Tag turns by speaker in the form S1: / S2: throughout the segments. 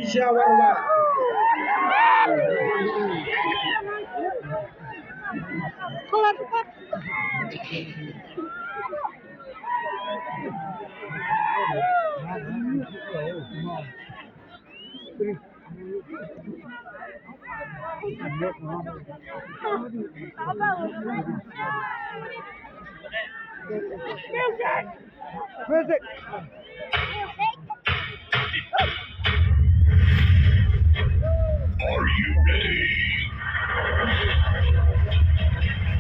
S1: Shawarma. Music.
S2: Are you ready?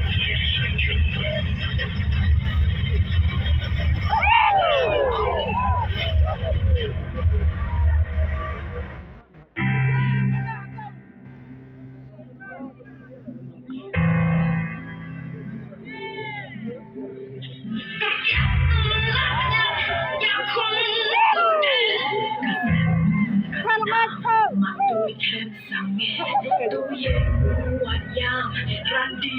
S2: Ladies and gentlemen.
S3: Mặc tôi thêm sang nghe tôi yên quạt yam ran đi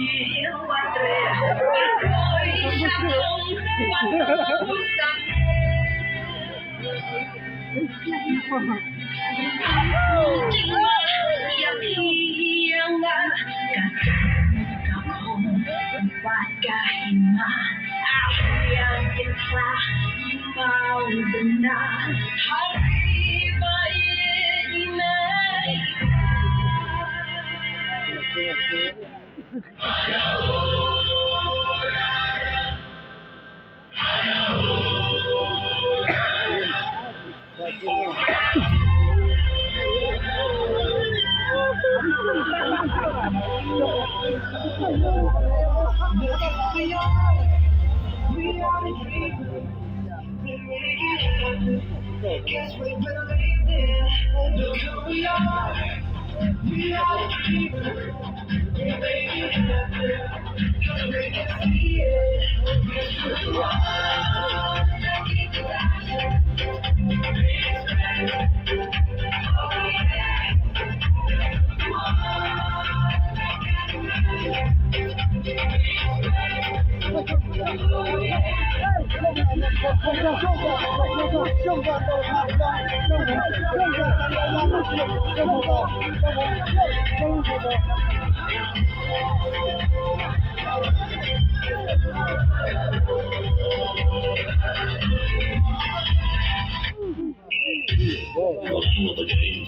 S3: quạt tre quạt rồi sang không quạt tôi sang chính mà ya thiêng cả không quạt cả hình mà áo yang yên xa im bao đừng na hari bay nay. Guess we believe it. Look who we are. We are the people. We make it happen. Cause we can see it. Guess who we are. Keep it passion. Oh yeah.
S2: Name of the game.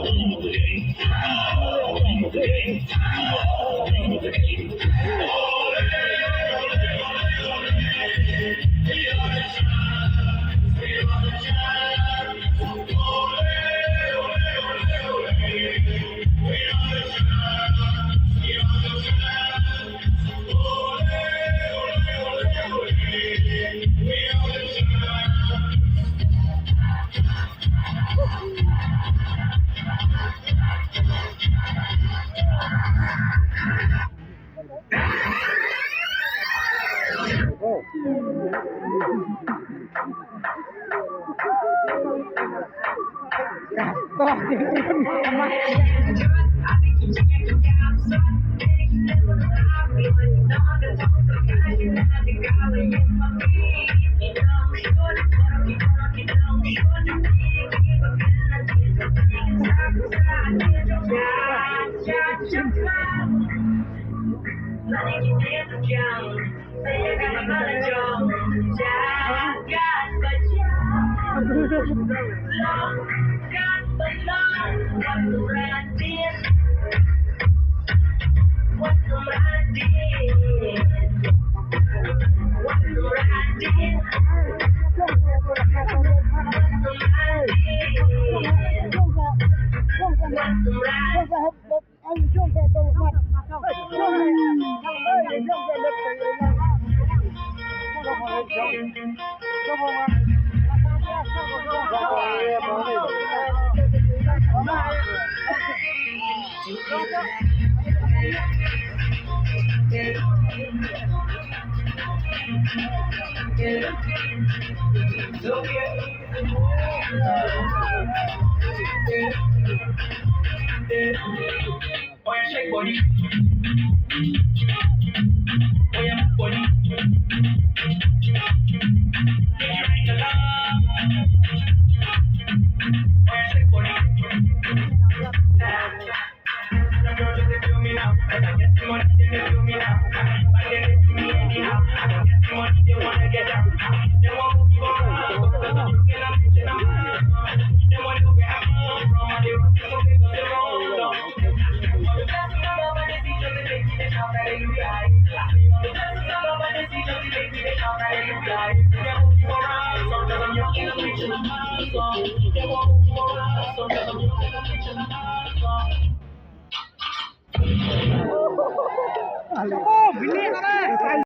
S2: Name of the game. Name of the game. Name of the game. Oh yeah, shake body. Oh yeah, move body. Make you ring the alarm. Oh yeah, shake body.
S1: Oh, ini